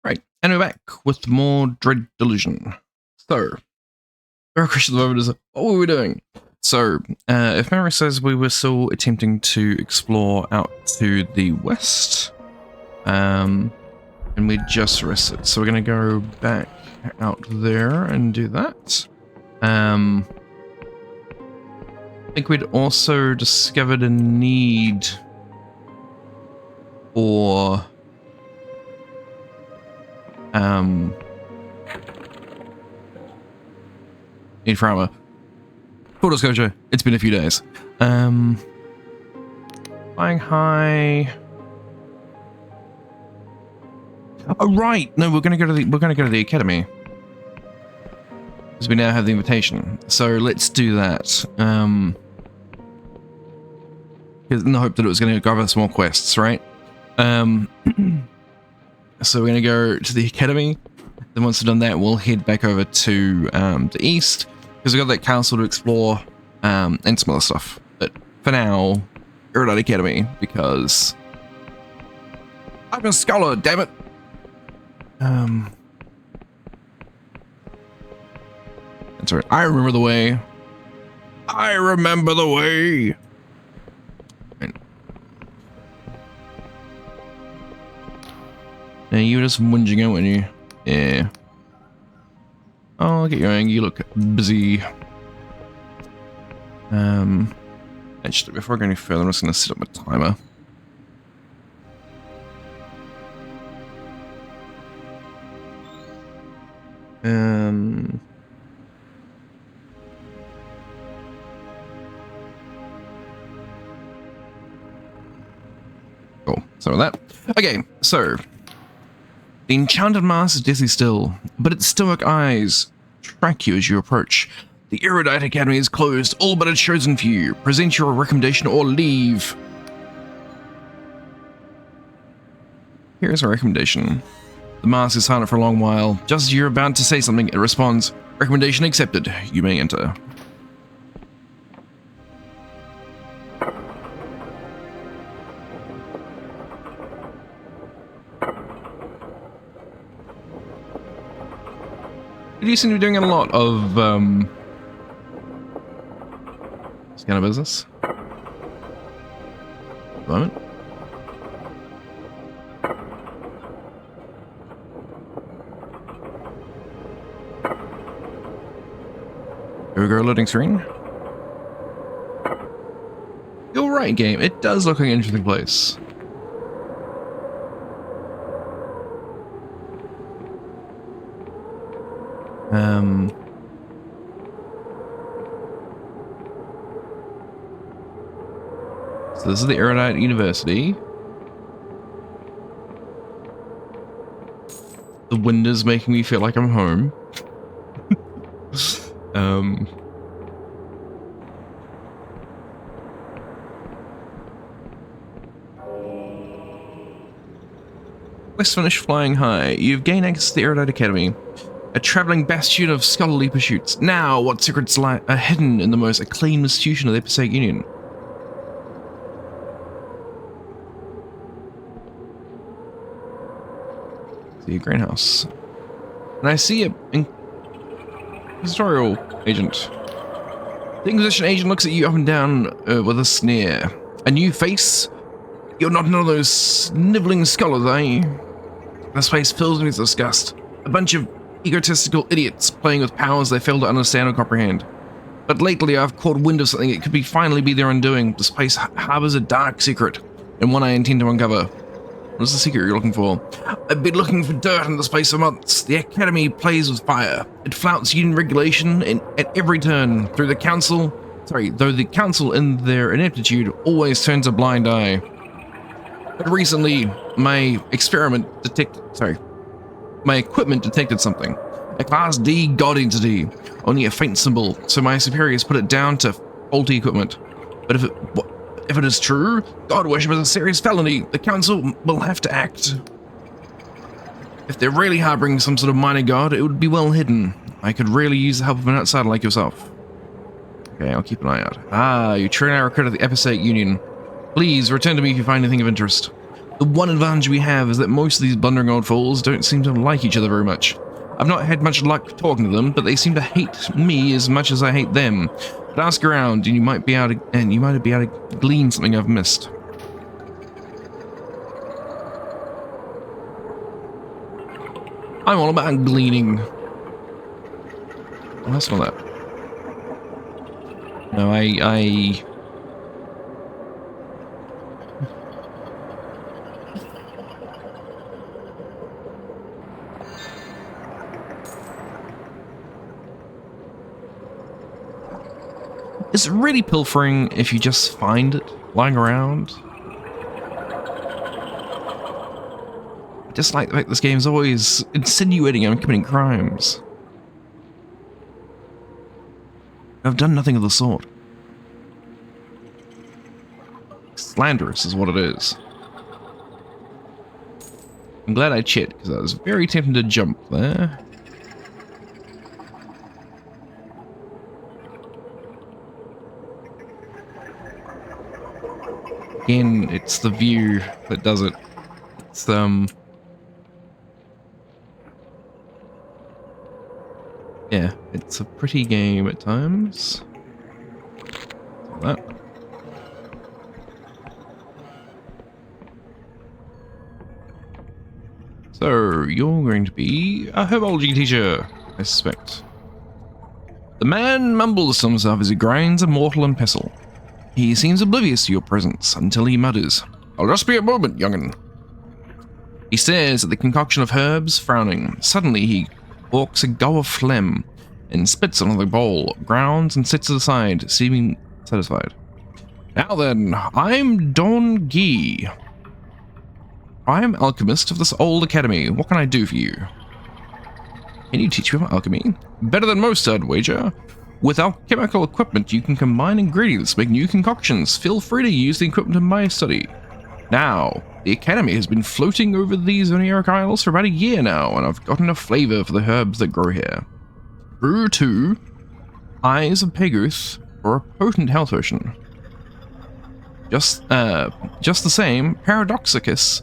Right, and we're back with more Dread Delusion. So, our question at the moment is, what were we doing? So, if memory says, we were still attempting to explore out to the west, and we just rested. So we're going to go back out there and do that. I think we'd also discovered a need for need for armor. Full disclosure, it's been a few days. Flying high. Oh right, no, we're gonna go to the academy. Because we now have the invitation. So let's do that. In the hope that it was gonna give us more quests, right? So we're gonna go to the academy. Then once we've done that, we'll head back over to the east, because we've got that castle to explore, and some other stuff. But for now, Erudite Academy, because I'm a scholar, damn it. That's right. I remember the way. I remember the way. Right. Now you were just whinging out, weren't you? Yeah. Oh, look at you, you look busy. Actually, before I go any further, I'm just going to set up my timer. Cool. Sorry about that. Okay, so the enchanted mask is deathly still, but its stoic eyes track you as you approach. The Erudite Academy is closed, all but a chosen few. Present your recommendation or leave. Here's a recommendation. The mask is silent for a long while. Just as you're about to say something, it responds, "Recommendation accepted. You may enter." You seem to be doing a lot of this kind of business at the moment. Here we go, loading screen. You're right, game. It does look like an interesting place. So this is the Erudite University. The wind is making me feel like I'm home. Quest finished flying high. You've gained access to the Erudite Academy, a traveling bastion of scholarly pursuits. Now, what secrets lie are hidden in the most acclaimed institution of the Passaic Union? The greenhouse. And I see a Inquisitorial agent. The Inquisition agent looks at you up and down with a sneer. A new face? You're not one of those sniveling scholars, are you? This place fills me with disgust. A bunch of egotistical idiots playing with powers they fail to understand or comprehend. But lately I've caught wind of something that could finally be their undoing. This place harbors a dark secret, and one I intend to uncover. What is the secret you're looking for? I've been looking for dirt in this place for months. The Academy plays with fire. It flouts union regulation at every turn. Though the Council in their ineptitude always turns a blind eye. But recently, my equipment detected something. A Class D god entity, only a faint symbol, so my superiors put it down to faulty equipment. But if it is true, god worship is a serious felony. The Council will have to act. If they're really harboring some sort of minor god, it would be well hidden. I could really use the help of an outsider like yourself. Okay, I'll keep an eye out. Ah, you train our recruit of the Passaic Union. Please return to me if you find anything of interest. The one advantage we have is that most of these blundering old fools don't seem to like each other very much. I've not had much luck talking to them, but they seem to hate me as much as I hate them. But ask around, and you might be able to glean something I've missed. I'm all about gleaning. Oh, that's not that. No, I... It's really pilfering if you just find it lying around. I just like the fact this game's always insinuating I'm committing crimes. I've done nothing of the sort. Slanderous is what it is. I'm glad I checked, because I was very tempted to jump there. Again, it's the view that does it. It's, yeah, it's a pretty game at times. Like that. So, you're going to be a herbology teacher, I suspect. The man mumbles to himself as he grinds a mortal and pestle. He seems oblivious to your presence until he mutters, "I'll just be a moment, young'un." He stares at the concoction of herbs, frowning. Suddenly he hawks a go of phlegm and spits on the bowl, grounds and sits aside, seeming satisfied. Now then, I'm Don Guy. I am alchemist of this old academy. What can I do for you? Can you teach me about alchemy? Better than most, I'd wager. With alchemical equipment, you can combine ingredients, make new concoctions. Feel free to use the equipment in my study. Now, the academy has been floating over these Oniric Isles for about a year now, and I've gotten a flavor for the herbs that grow here. Brew 2, Eyes of Peguth, or a potent health potion. Just the same, Paradoxicus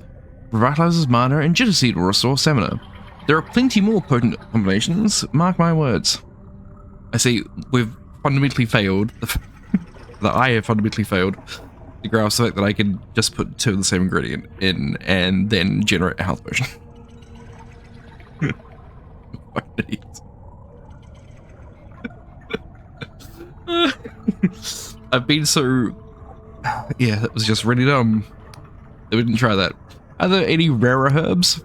revitalizes mana, and Jitterseed will restore stamina. There are plenty more potent combinations, mark my words. I see, we've fundamentally failed, that I have fundamentally failed to grasp the fact that I can just put two of the same ingredient in and then generate a health potion. I've been so... Yeah, that was just really dumb. We didn't try that. Are there any rarer herbs?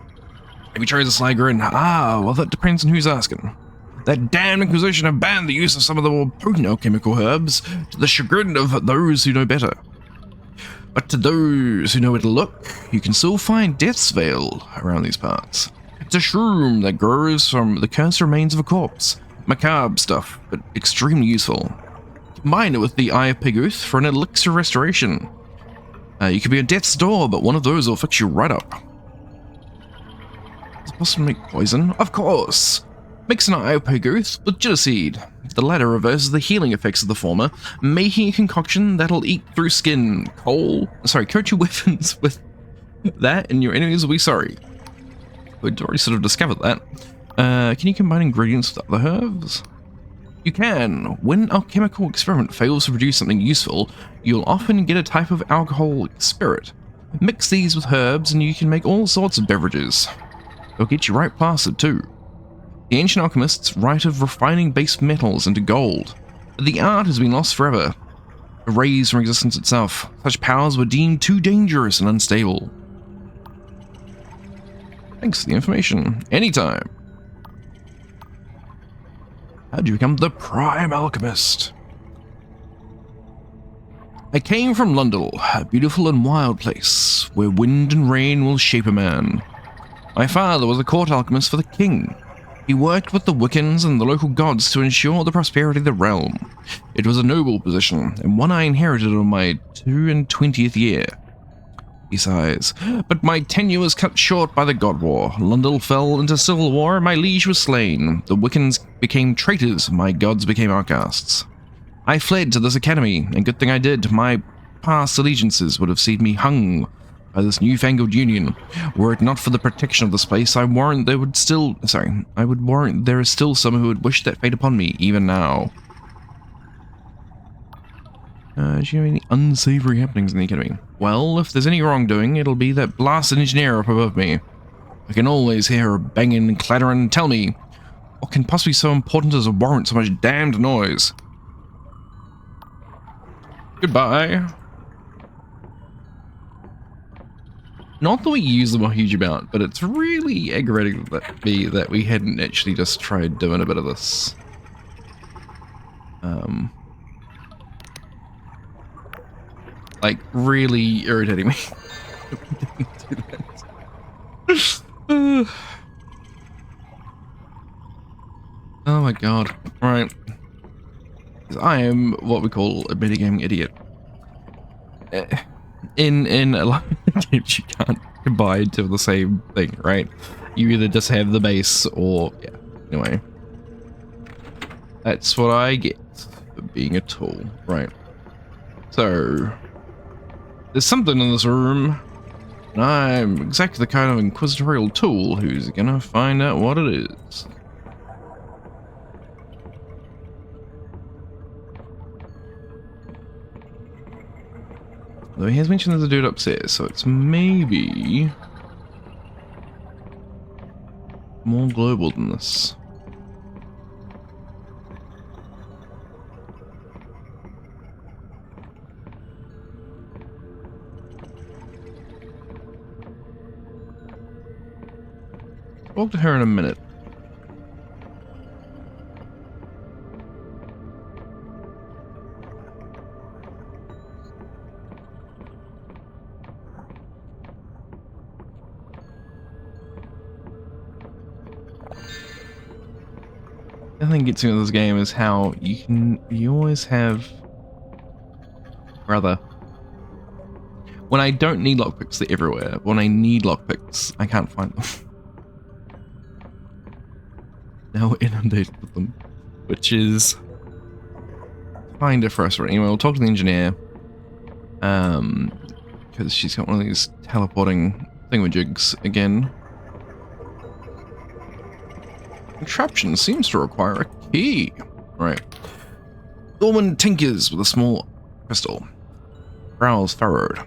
Have you tried the Sligerin? Ah, well that depends on who's asking. That damned Inquisition have banned the use of some of the more potent alchemical herbs, to the chagrin of those who know better. But to those who know where to look, you can still find Death's Veil around these parts. It's a shroom that grows from the cursed remains of a corpse. Macabre stuff, but extremely useful. Combine it with the Eye of Peguth for an elixir restoration. You could be a death's door, but one of those will fix you right up. Is it possible to make poison? Of course! Mix an Eye of Peguth with Jitterseed. The latter reverses the healing effects of the former, making a concoction that'll eat through skin. Coat your weapons with that and your enemies will be sorry. We'd already sort of discovered that. Can you combine ingredients with other herbs? You can. When an alchemical experiment fails to produce something useful, you'll often get a type of alcoholic spirit. Mix these with herbs and you can make all sorts of beverages. They'll get you right plastered too. The ancient alchemists write of refining base metals into gold, but the art has been lost forever, erased from existence itself. Such powers were deemed too dangerous and unstable. Thanks for the information. Anytime. How do you become the Prime Alchemist? I came from Lundel, a beautiful and wild place, where wind and rain will shape a man. My father was a court alchemist for the king. He worked with the Wiccans and the local gods to ensure the prosperity of the realm. It was a noble position, and one I inherited on my 22nd year. He sighs. But my tenure was cut short by the God War. Lundel fell into civil war, and my liege was slain. The Wiccans became traitors, my gods became outcasts. I fled to this academy, and good thing I did. My past allegiances would have seen me hung by this newfangled union. Were it not for the protection of this place, I warrant there would still... Sorry, I would warrant there is still some who would wish that fate upon me, even now. Do you have any unsavory happenings in the academy? Well, if there's any wrongdoing, it'll be that blasted engineer up above me. I can always hear her banging and clattering. Tell me, what can possibly be so important as to warrant so much damned noise? Goodbye. Not that we use them a huge amount, but it's really aggravating that we hadn't actually just tried doing a bit of this. Like, really irritating me. Oh my god. Right. I am what we call a metagaming idiot. In a lot of games you can't combine to the same thing, right? You either just have the base or... yeah, anyway. That's what I get for being a tool. Right. So... there's something in this room, and I'm exactly the kind of inquisitorial tool who's gonna find out what it is. Though he has mentioned there's a dude upstairs, so it's maybe more global than this. Talk to her in a minute. The thing that gets me with this game is how you always have, rather, when I don't need lockpicks, they're everywhere. When I need lockpicks, I can't find them. Now we're inundated with them, which is kind of frustrating. Anyway, we'll talk to the engineer, because she's got one of these teleporting thingamajigs again. Contraption seems to require a key. Right. The woman tinkers with a small crystal. Brows furrowed.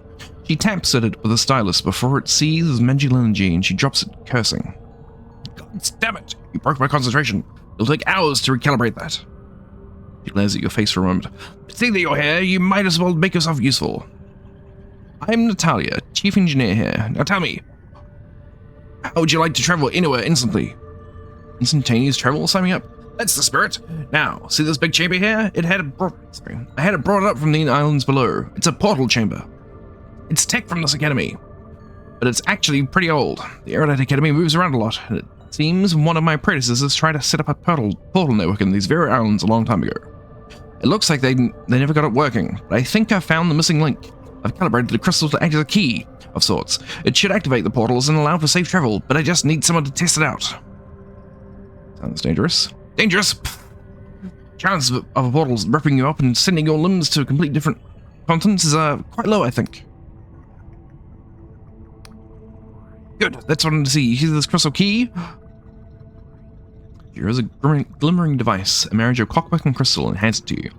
She taps at it with a stylus before it seizes magical energy, and she drops it, cursing. God damn it! You broke my concentration. It'll take hours to recalibrate that. She glares at your face for a moment. Seeing that you're here, you might as well make yourself useful. I'm Natalia, chief engineer here. Now tell me, how would you like to travel anywhere instantly? Instantaneous travel? Sign me up. That's the spirit. Now, see this big chamber here? I had it brought up from the islands below. It's a portal chamber. It's tech from this academy, but it's actually pretty old. The Aerodite Academy moves around a lot, and it seems one of my predecessors tried to set up a portal network in these very islands a long time ago. It looks like they never got it working, but I think I found the missing link. I've calibrated the crystal to act as a key of sorts. It should activate the portals and allow for safe travel, but I just need someone to test it out. Sounds dangerous. Dangerous! Chance of a portal ripping you up and sending your limbs to complete different continents is quite low, I think. Good, that's what I want to see. You see this crystal key? Here is a glimmering device, a marriage of clockwork and crystal, and hands it to you.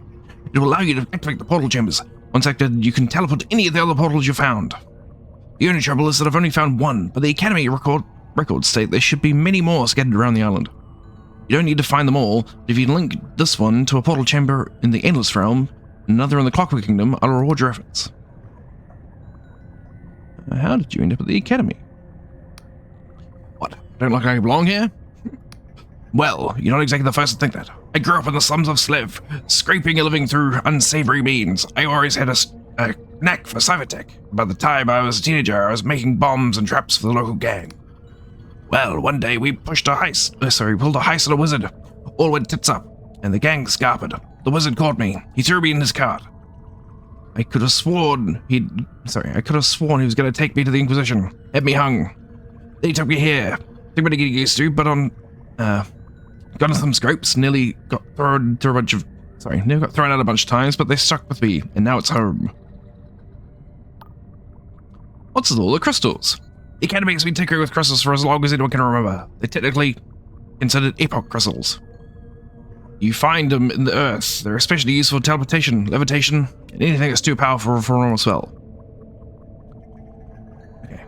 It will allow you to activate the portal chambers. Once activated, you can teleport to any of the other portals you found. The only trouble is that I've only found one, but the Academy records state there should be many more scattered around the island. You don't need to find them all, but if you link this one to a portal chamber in the Endless Realm, and another in the Clockwork Kingdom, I'll reward your efforts. How did you end up at the Academy? What? Don't look like I belong here? Well, you're not exactly the first to think that. I grew up in the slums of Slev, scraping a living through unsavory means. I always had a knack for cybertech. By the time I was a teenager, I was making bombs and traps for the local gang. Well, one day we pulled a heist on a wizard. All went tits up, and the gang scarpered. The wizard caught me. He threw me in his cart. I could have sworn he was going to take me to the Inquisition. Had me hung. Then he took me here. Took me to get used to, but got into some scrapes, nearly got thrown out a bunch of times, but they stuck with me, and now it's home. What's with all the crystals? The Academy's been tinkering with crystals for as long as anyone can remember. They're technically considered epoch crystals. You find them in the earth. They're especially useful for teleportation, levitation, and anything that's too powerful for a normal spell. Okay.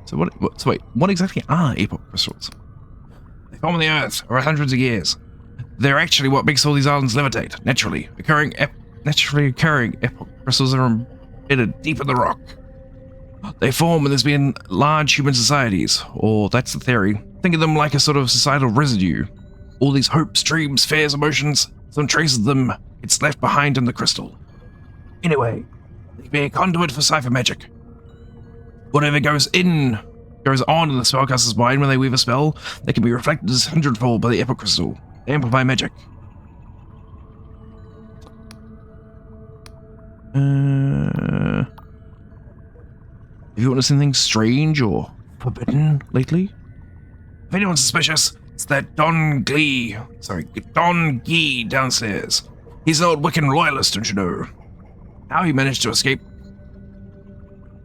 So what exactly are epoch crystals? They form in the earth over hundreds of years. They're actually what makes all these islands levitate. Naturally occurring epoch crystals are embedded deep in the rock. They form when there's been large human societies, or that's the theory. Think of them like a sort of societal residue. All these hopes, dreams, fears, emotions, some traces of them gets left behind in the crystal. Anyway, they can be a conduit for cipher magic. Whatever goes on in the spellcaster's mind when they weave a spell, they can be reflected as hundredfold by the epoch crystal. They amplify magic. Have you noticed anything strange or forbidden lately? If anyone's suspicious, it's that Don Gee downstairs. He's an old Wiccan loyalist, don't you know? How he managed to escape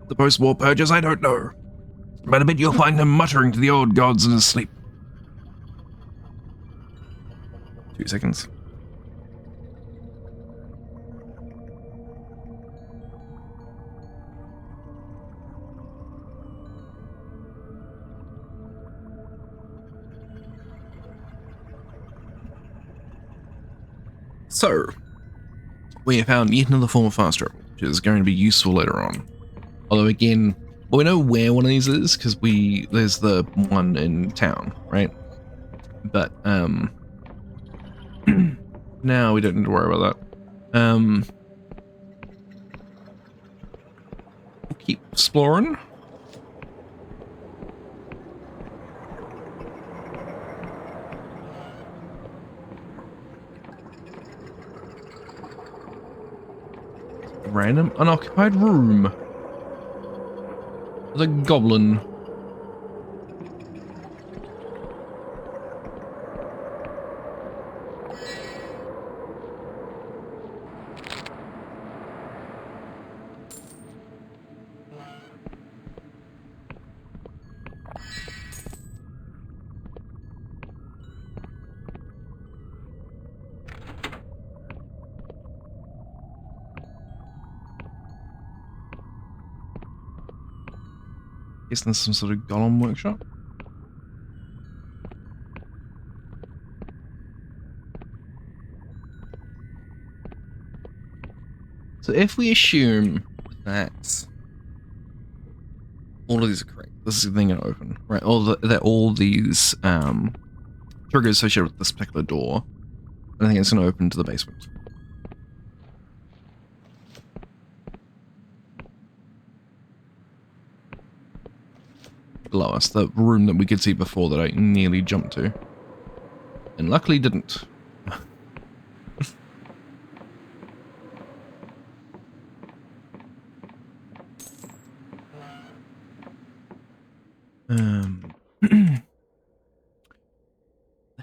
the post-war purges, I don't know. But I bet you'll find him muttering to the old gods in his sleep. 2 seconds. So, we have found yet another form of fast travel, which is going to be useful later on. Although again, well, we know where one of these is because there's the one in town, right? But now we don't need to worry about that. We'll keep exploring. Random unoccupied room. The goblin. Guessing there's some sort of golem workshop. So if we assume that all of these are correct, this is the thing going to open, right? All these triggers associated with this particular door, I think it's going to open to the basement. Below us, the room that we could see before that I nearly jumped to, and luckily didn't. The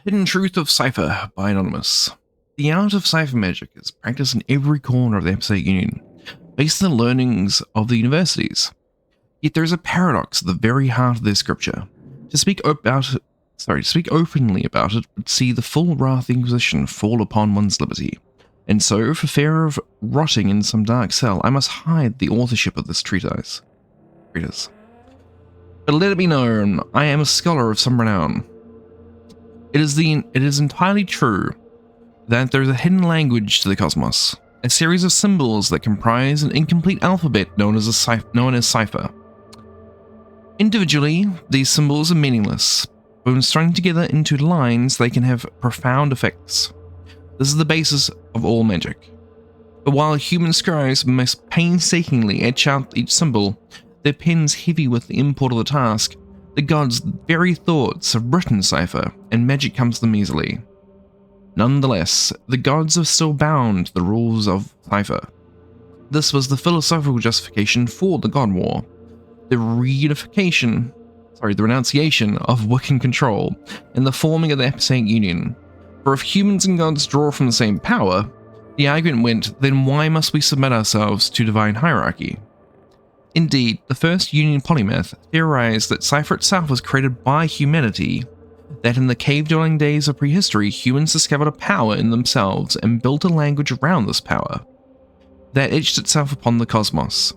Hidden Truth of Cipher by Anonymous. The art of cipher magic is practiced in every corner of the Episodic Union, based on the learnings of the universities. Yet there is a paradox at the very heart of their scripture. To speak openly about it would see the full wrath of the Inquisition fall upon one's liberty. And so, for fear of rotting in some dark cell, I must hide the authorship of this treatise. But let it be known, I am a scholar of some renown. It is entirely true that there is a hidden language to the cosmos, a series of symbols that comprise an incomplete alphabet known as cipher. Individually, these symbols are meaningless, but when strung together into lines, they can have profound effects. This is the basis of all magic. But while human scribes must painstakingly etch out each symbol, their pens heavy with the import of the task, the gods' very thoughts have written cipher, and magic comes to them easily. Nonetheless, the gods are still bound to the rules of cipher. This was the philosophical justification for the God War. The renunciation of Wiccan control, and the forming of the Episodic Union. For if humans and gods draw from the same power, the argument went, then why must we submit ourselves to divine hierarchy? Indeed, the first Union polymath theorized that Cypher itself was created by humanity, that in the cave-dwelling days of prehistory, humans discovered a power in themselves and built a language around this power that etched itself upon the cosmos.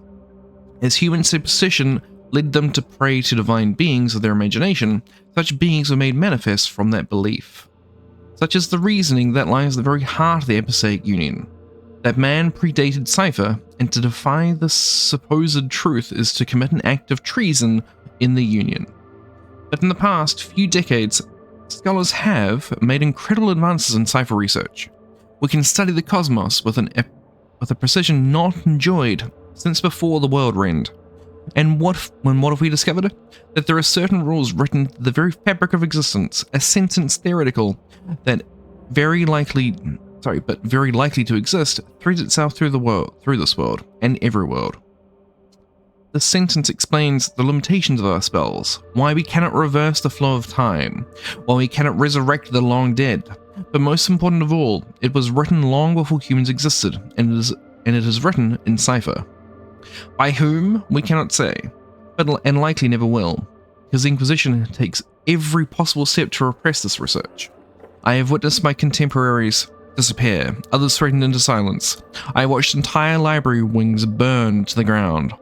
As human superstition led them to pray to divine beings of their imagination, such beings were made manifest from that belief. Such is the reasoning that lies at the very heart of the Episodic Union, that man predated Cypher, and to defy this supposed truth is to commit an act of treason in the Union. But in the past few decades, scholars have made incredible advances in Cypher research. We can study the cosmos with a precision not enjoyed since before the world end. And what have we discovered? That there are certain rules written into the very fabric of existence, a sentence theoretical that very likely to exist, threads itself through this world, and every world. This sentence explains the limitations of our spells, why we cannot reverse the flow of time, why we cannot resurrect the long dead. But most important of all, it was written long before humans existed, and it is written in Cypher. By whom, we cannot say, and likely never will, because the Inquisition takes every possible step to repress this research. I have witnessed my contemporaries disappear, others threatened into silence. I watched entire library wings burn to the ground.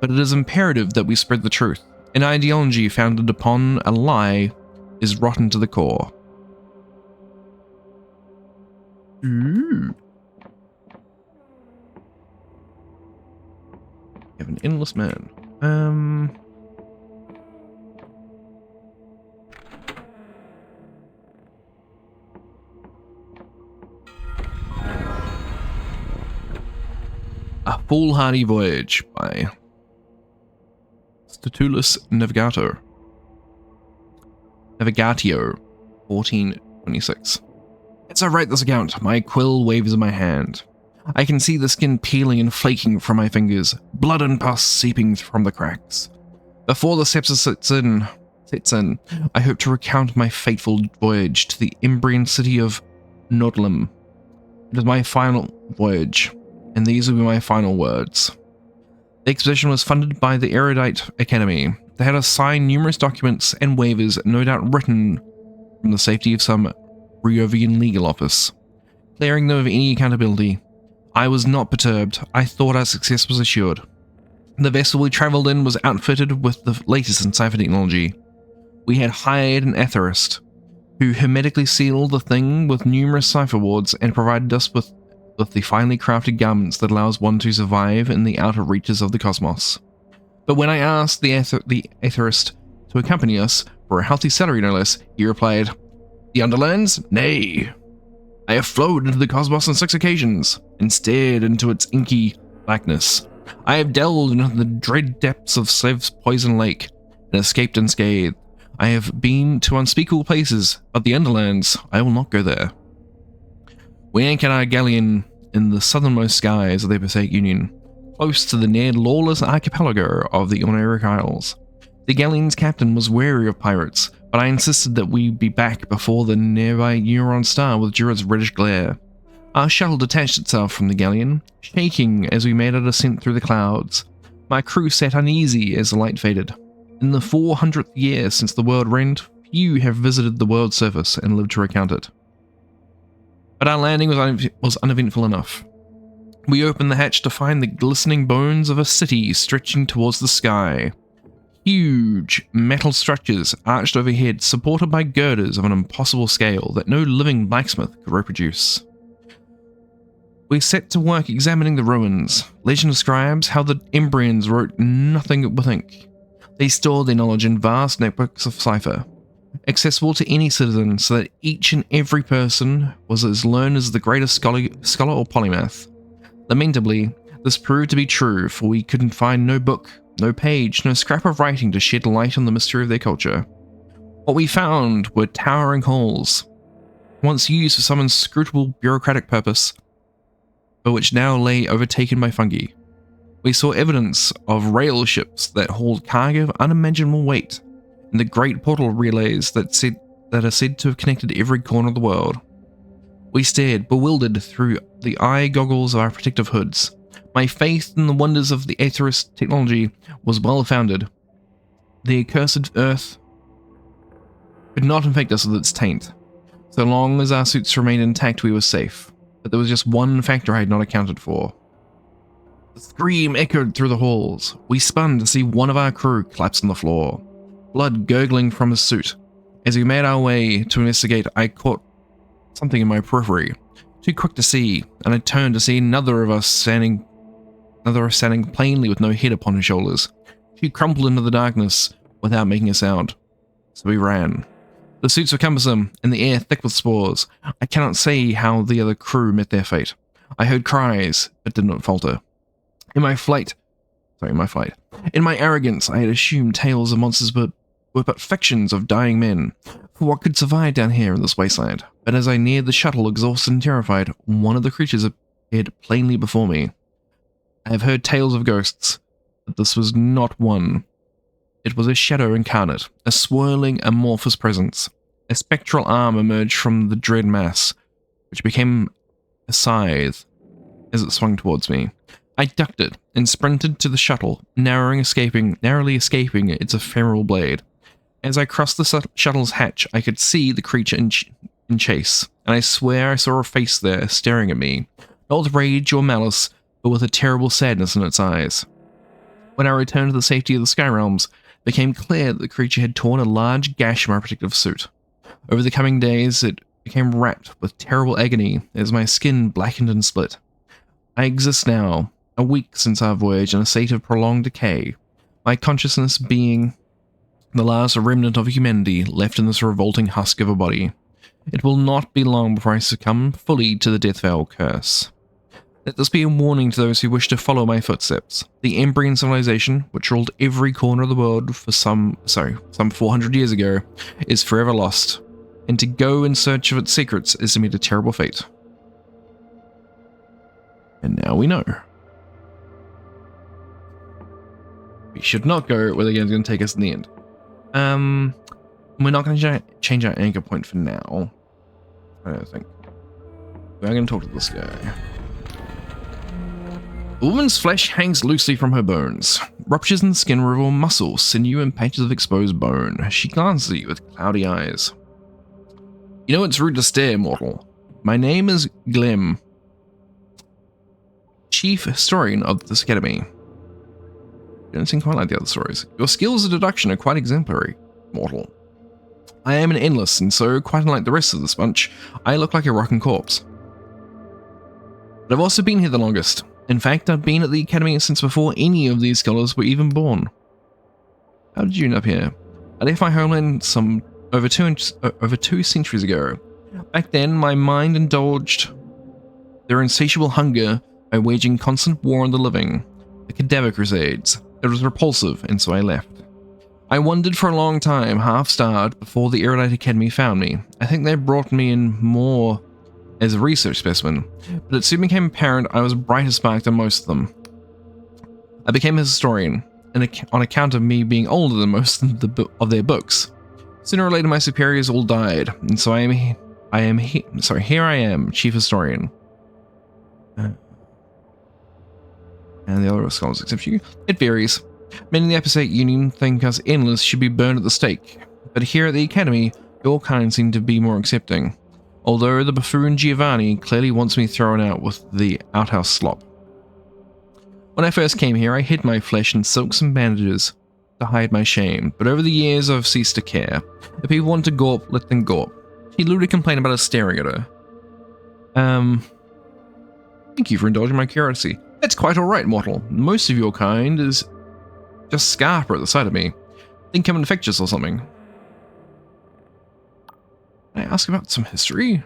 But it is imperative that we spread the truth. An ideology founded upon a lie is rotten to the core. Ooh. You have an endless man. A Foolhardy Voyage by Statulus Navigatio, 1426. As I write this account, my quill waves in my hand. I can see the skin peeling and flaking from my fingers, blood and pus seeping from the cracks. Before the sepsis sets in, I hope to recount my fateful voyage to the Imbrian city of Nodlim. It is my final voyage, and these will be my final words. The expedition was funded by the Erudite Academy. They had assigned numerous documents and waivers, no doubt written from the safety of some Riovian legal office, clearing them of any accountability. I was not perturbed. I thought our success was assured. The vessel we travelled in was outfitted with the latest in Cypher technology. We had hired an aetherist, who hermetically sealed the thing with numerous Cypher wards and provided us with the finely crafted garments that allows one to survive in the outer reaches of the cosmos. But when I asked the aetherist to accompany us, for a healthy salary no less, he replied, "The Underlands? Nay. I have flowed into the cosmos on 6 occasions, and stared into its inky blackness. I have delved into the dread depths of Slev's poison lake, and escaped unscathed. I have been to unspeakable places, but the Underlands, I will not go there." We anchored our galleon in the southernmost skies of the Episodic Union, close to the near-lawless archipelago of the Oneric Isles. The galleon's captain was wary of pirates, but I insisted that we be back before the nearby Neuron star withdrew its reddish glare. Our shuttle detached itself from the galleon, shaking as we made our descent through the clouds. My crew sat uneasy as the light faded. In the 400th year since the world rent, few have visited the world's surface and lived to recount it. But our landing was uneventful enough. We opened the hatch to find the glistening bones of a city stretching towards the sky. Huge metal structures arched overhead, supported by girders of an impossible scale that no living blacksmith could reproduce. We set to work examining the ruins. Legend describes how the Embrians wrote nothing with ink. They stored their knowledge in vast notebooks of Cypher, accessible to any citizen, so that each and every person was as learned as the greatest scholar or polymath. Lamentably, this proved to be true, for we couldn't find no book, no page, no scrap of writing to shed light on the mystery of their culture. What we found were towering halls, once used for some inscrutable bureaucratic purpose, but which now lay overtaken by fungi. We saw evidence of rail ships that hauled cargo of unimaginable weight, and the great portal relays that are said to have connected every corner of the world. We stared, bewildered, through the eye goggles of our protective hoods, My faith in the wonders of the Aetherist technology was well founded. The accursed Earth could not infect us with its taint. So long as our suits remained intact, we were safe. But there was just one factor I had not accounted for. The scream echoed through the halls. We spun to see one of our crew collapse on the floor, blood gurgling from his suit. As we made our way to investigate, I caught something in my periphery, too quick to see, and I turned to see another of us standing plainly with no head upon his shoulders. She crumpled into the darkness without making a sound. So we ran. The suits were cumbersome, and the air thick with spores. I cannot say how the other crew met their fate. I heard cries, but did not falter. In my arrogance, I had assumed tales of monsters were but fictions of dying men. For what could survive down here in this wasteland? But as I neared the shuttle, exhausted and terrified, one of the creatures appeared plainly before me. I have heard tales of ghosts, but this was not one. It was a shadow incarnate, a swirling, amorphous presence. A spectral arm emerged from the dread mass, which became a scythe as it swung towards me. I ducked it and sprinted to the shuttle, narrowly escaping its ephemeral blade. As I crossed the shuttle's hatch, I could see the creature in chase, and I swear I saw a face there staring at me, not with rage or malice, but with a terrible sadness in its eyes. When I returned to the safety of the Sky Realms, it became clear that the creature had torn a large gash in my protective suit. Over the coming days, it became wrapped with terrible agony as my skin blackened and split. I exist now, a week since our voyage, in a state of prolonged decay, my consciousness being the last remnant of humanity left in this revolting husk of a body. It will not be long before I succumb fully to the Death Veil curse. Let this be a warning to those who wish to follow my footsteps. The Embryon civilization, which ruled every corner of the world for some 400 years ago, is forever lost, and to go in search of its secrets is to meet a terrible fate. And now we know. We should not go where the game's going to take us in the end. We're not going to change our anchor point for now. I don't think. We're going to talk to this guy. The woman's flesh hangs loosely from her bones. Ruptures in the skin reveal muscle, sinew, and patches of exposed bone. She glances at you with cloudy eyes. You know it's rude to stare, mortal. My name is Glem, chief historian of this academy. You don't seem quite like the other stories. Your skills of deduction are quite exemplary, mortal. I am an endless, and so, quite unlike the rest of this bunch, I look like a rocking corpse. But I've also been here the longest. In fact, I've been at the academy since before any of these scholars were even born. How did you end up here? I left my homeland over 2 centuries ago. Back then, my mind indulged their insatiable hunger by waging constant war on the living, the cadaver crusades. It was repulsive, and so I left. I wandered for a long time, half-starved, before the Erudite Academy found me. I think they brought me in more as a research specimen, but it soon became apparent I was a brighter spark than most of them. I became a historian, on account of me being older than most of their books. Sooner or later, my superiors all died, and so here I am, chief historian. And the other scholars accept you. It varies. Many in the Episode Union think us endless should be burned at the stake, but here at the Academy, your kind seem to be more accepting. Although the buffoon Giovanni clearly wants me thrown out with the outhouse slop. When I first came here, I hid my flesh in silks and bandages to hide my shame, but over the years I've ceased to care. If people want to gawp, let them gawp. She literally complained about us staring at her. Thank you for indulging my curiosity. That's quite alright, mortal. Most of your kind is just scarper at the sight of me. Think I'm infectious or something. Can I ask about some history?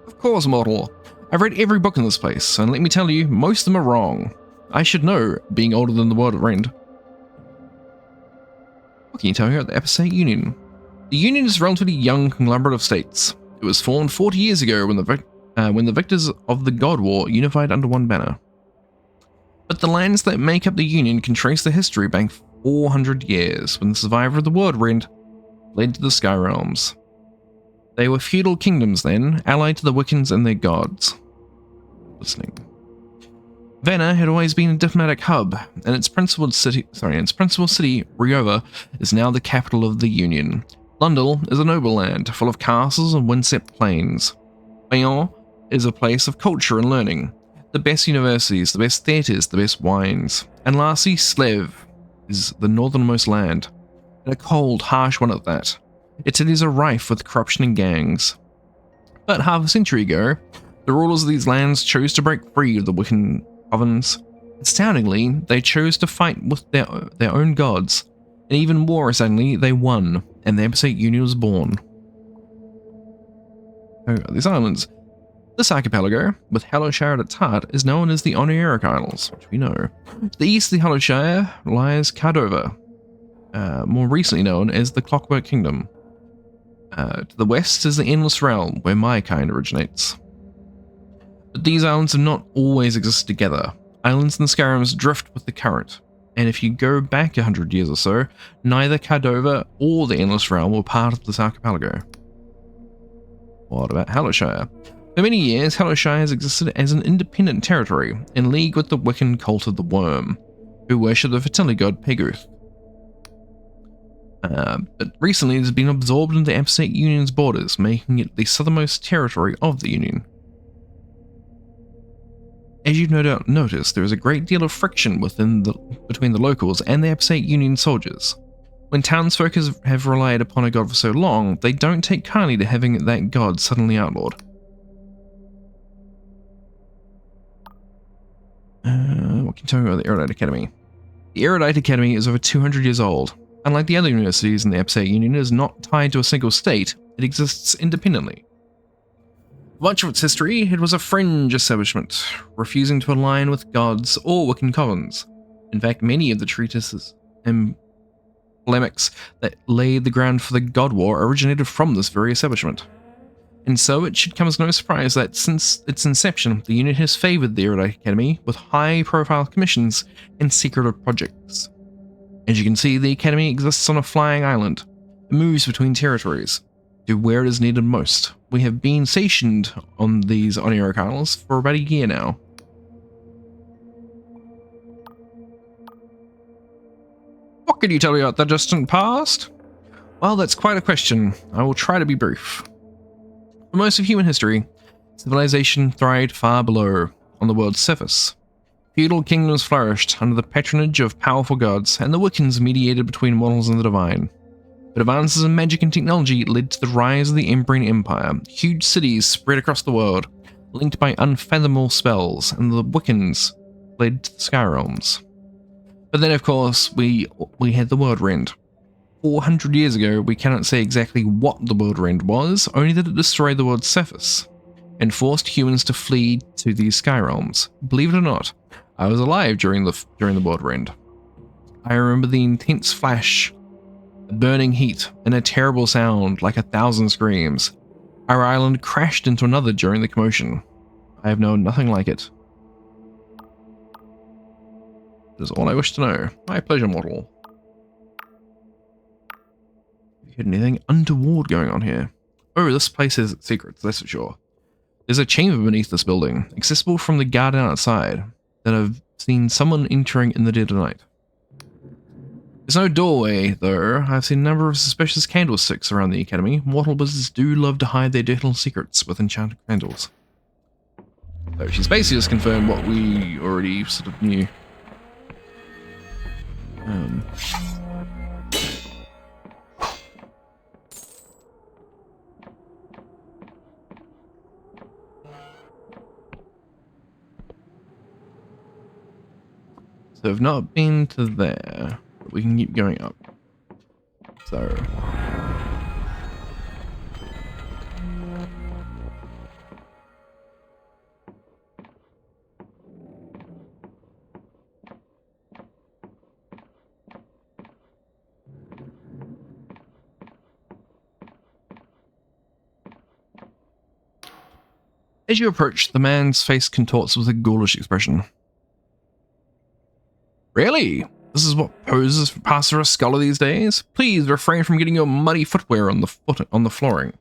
Of course, mortal. I've read every book in this place, and let me tell you, most of them are wrong. I should know, being older than the world at rent. What can you tell me about the Episode Union? The Union is a relatively young conglomerate of states. It was formed 40 years ago when the victors of the God War unified under one banner. But the lands that make up the Union can trace their history back 400 years, when the survivor of the World Rent led to the Sky Realms. They were feudal kingdoms then, allied to the Wiccans and their gods. Listening. Vanna had always been a diplomatic hub, and its principal city, Ryova, is now the capital of the Union. Lundel is a noble land, full of castles and windswept plains. Bayonne is a place of culture and learning. The best universities, the best theatres, the best wines. And lastly, Slev is the northernmost land, and a cold, harsh one at that. Its cities are rife with corruption and gangs. But half a century ago, the rulers of these lands chose to break free of the Wiccan ovens. Astoundingly, they chose to fight with their own gods, and even more astoundingly, they won, and the Episode Union was born. So, these islands. This archipelago, with Hallowshire at its heart, is known as the Oniric Isles, which we know. To the east of the Hallowshire lies Cardova, more recently known as the Clockwork Kingdom. To the west is the Endless Realm, where my kind originates. But these islands have not always existed together. Islands in the Skyrims drift with the current, and if you go back 100 years or so, neither Cardova or the Endless Realm were part of this archipelago. What about Hallowshire? For many years, Hallowshire has existed as an independent territory, in league with the Wiccan cult of the Worm, who worship the fertility god Peguth. But recently it has been absorbed into the Absolute Union's borders, making it the southernmost territory of the Union. As you no doubt noticed, there is a great deal of friction between the locals and the Absolute Union soldiers. When townsfolk have relied upon a god for so long, they don't take kindly to having that god suddenly outlawed. What can you tell me about the Erudite Academy? The Erudite Academy is over 200 years old. Unlike the other universities in the Absolute Union, it is not tied to a single state, it exists independently. For much of its history, it was a fringe establishment, refusing to align with gods or Wiccan covens. In fact, many of the treatises and polemics that laid the ground for the God War originated from this very establishment. And so it should come as no surprise that since its inception, the unit has favoured the Erudite Academy with high-profile commissions and secretive projects. As you can see, the Academy exists on a flying island. It moves between territories to where it is needed most. We have been stationed on these Oniric Isles for about a year now. What can you tell me about the distant past? Well, that's quite a question. I will try to be brief. For most of human history, civilization thrived far below, on the world's surface. Feudal kingdoms flourished under the patronage of powerful gods, and the Wiccans mediated between mortals and the divine. But advances in magic and technology led to the rise of the Embryon Empire. Huge cities spread across the world, linked by unfathomable spells, and the Wiccans fled to the Sky Realms. But then, of course, we had the World Rend. 400 years ago, we cannot say exactly what the World Rend was, only that it destroyed the world's surface, and forced humans to flee to these Sky Realms. Believe it or not, I was alive during the World Rend. I remember the intense flash, the burning heat, and a terrible sound like 1,000 screams. Our island crashed into another during the commotion. I have known nothing like it. That is all I wish to know. My pleasure, mortal. Have you heard anything untoward going on here? Oh, this place has its secrets, that's for sure. There's a chamber beneath this building, accessible from the garden outside, that I've seen someone entering in the dead of night. There's no doorway, though. I've seen a number of suspicious candlesticks around the academy. Mortal wizards do love to hide their dirty little secrets with enchanted candles. So she's basically just confirmed what we already sort of knew. So I've not been to there, but we can keep going up. So as you approach, the man's face contorts with a ghoulish expression. Really? This is what poses for Pastor Scholar these days? Please refrain from getting your muddy footwear on the flooring.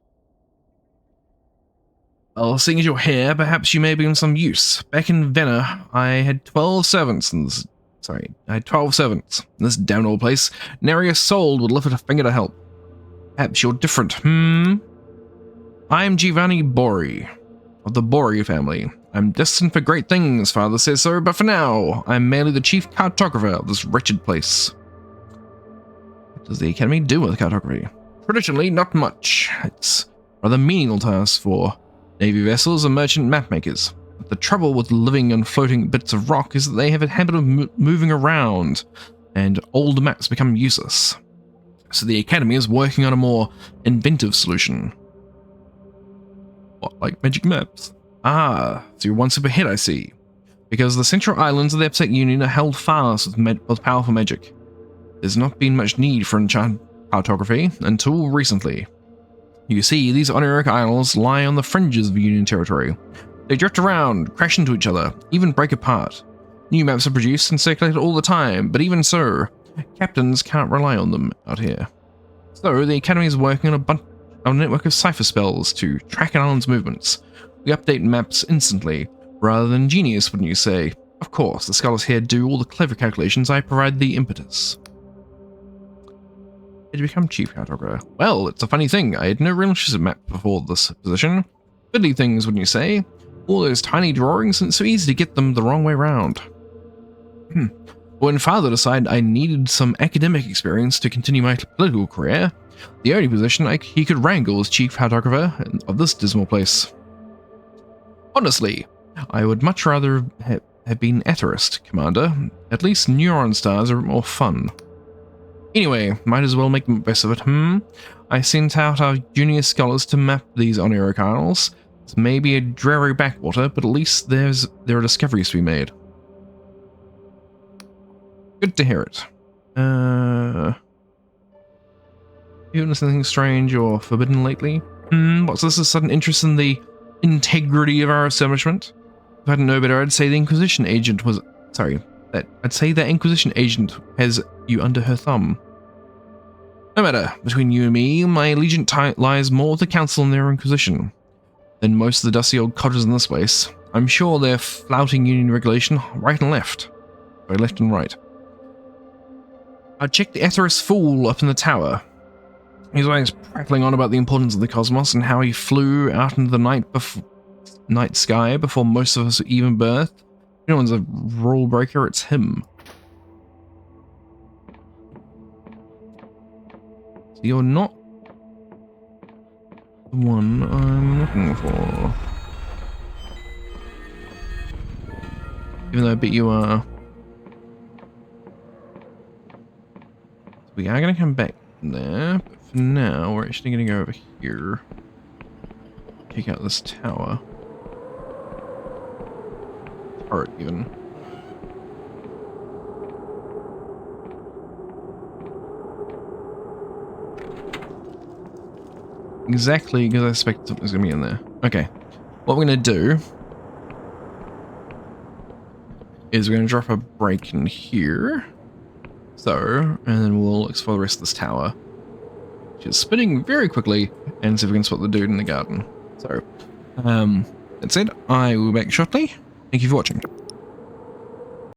Well, seeing as you're here, perhaps you may be in some use. Back in Vienna, I had 12 servants in this... Sorry, I had 12 servants in this damn old place. Nary a soul would lift a finger to help. Perhaps you're different, I'm Giovanni Bori, of the Bori family. I'm destined for great things, father says so, but for now, I'm merely the chief cartographer of this wretched place. What does the Academy do with cartography? Traditionally, not much. It's rather menial task for navy vessels and merchant mapmakers. But the trouble with living on floating bits of rock is that they have a habit of moving around, and old maps become useless. So the Academy is working on a more inventive solution. What, like magic maps? Ah, so you're one super hit, I see. Because the central islands of the Upset Union are held fast with powerful magic. There's not been much need for enchant cartography until recently. You see, these honorific isles lie on the fringes of Union territory. They drift around, crash into each other, even break apart. New maps are produced and circulated all the time, but even so, captains can't rely on them out here. So the Academy is working on a network of cipher spells to track an island's movements. We update maps instantly, rather than genius, wouldn't you say? Of course, the scholars here do all the clever calculations, I provide the impetus. Did you become chief cartographer? Well, it's a funny thing, I had no real interest in maps before this position. Fiddly things, wouldn't you say? All those tiny drawings, and it's so easy to get them the wrong way round. When father decided I needed some academic experience to continue my political career, the only position he could wrangle was chief cartographer of this dismal place. Honestly, I would much rather have been Atheist, Commander. At least neuron stars are more fun. Anyway, might as well make the best of it, I sent out our junior scholars to map these honorific isles. It's maybe a dreary backwater, but at least there are discoveries to be made. Good to hear it. You noticed anything strange or forbidden lately? What's this, a sudden interest in the integrity of our establishment? If I didn't know better, I'd say the Inquisition agent was... Sorry, I'd say that Inquisition agent has you under her thumb. No matter, between you and me, my allegiance lies more with the Council and their Inquisition than most of the dusty old cotters in this place. I'm sure they're flouting Union regulation right and left. Sorry, left and right. I checked the Atheist fool up in the tower. He's always prattling on about the importance of the cosmos and how he flew out into the night sky before most of us were even birthed. If anyone's a rule breaker, it's him. So you're not the one I'm looking for. Even though I bet you are. So we are going to come back there, but for now we're actually going to go over here. Check out this tower. Turret even. Exactly, because I expect something's going to be in there. Okay, what we're going to do is we're going to drop a break in here. So, and then we'll explore the rest of this tower, which is spinning very quickly, and see if we can spot the dude in the garden. So, that's it. I will be back shortly. Thank you for watching.